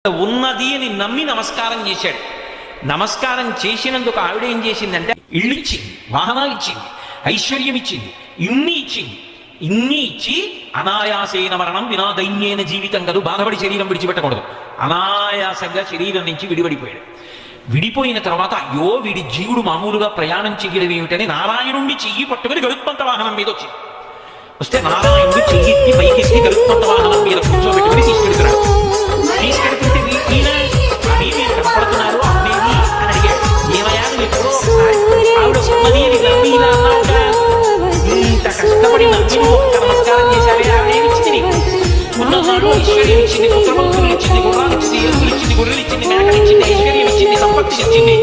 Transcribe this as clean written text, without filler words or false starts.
ఉన్నది అని నమ్మి నమస్కారం చేశాడు. నమస్కారం చేసినందుకు ఆవిడ ఏం చేసిందంటే ఇళ్ళు ఇచ్చింది, వాహనాలు ఇచ్చింది, ఐశ్వర్యం ఇచ్చింది, ఇన్ని ఇచ్చింది. ఇన్ని ఇచ్చి అనాయాసేన మరణం వినా దైన్యైన జీవితం కాదు, బాధపడి శరీరం విడిచిపెట్టకూడదు. అనాయాసంగా శరీరం నుంచి విడిపడిపోయాడు. విడిపోయిన తర్వాత అయ్యో వీడి జీవుడు మామూలుగా ప్రయాణం చెయ్యడం ఏమిటని నారాయణుణ్ణి చెయ్యి పట్టుకుని గరుత్మంత వాహనం మీద వచ్చింది. వస్తే నారాయణుడు చెయ్యెత్తి పైకెత్తి గరుత్మంత వాహనం మీద కూర్చోబెట్టుకుని తీసుకెడుతున్నాడు. తీసుకెడుతుంటే కనపడుతున్నారు అమ్మేది అని అడిగాడు. ఏమయ్యా ఎప్పుడో ఆవిడ ఉన్నది అని నమ్మి ఇలా అన్నావుగా, ఇంత కష్టపడి నమ్మి ఒక్క నమస్కారం చేశావే, ఆవిడేమిచ్చింది నీకు? ఉన్నవాడు ఐశ్వర్యం ఇచ్చింది, పుత్రవంతులు ఇచ్చింది, గుర్రాలు ఇచ్చింది, ఎరువులు ఇచ్చింది, గొర్రెలు ఇచ్చింది, మేకలు ఇచ్చింది, ఐశ్వర్యం ఇచ్చింది, సంపత్తి ఇచ్చింది.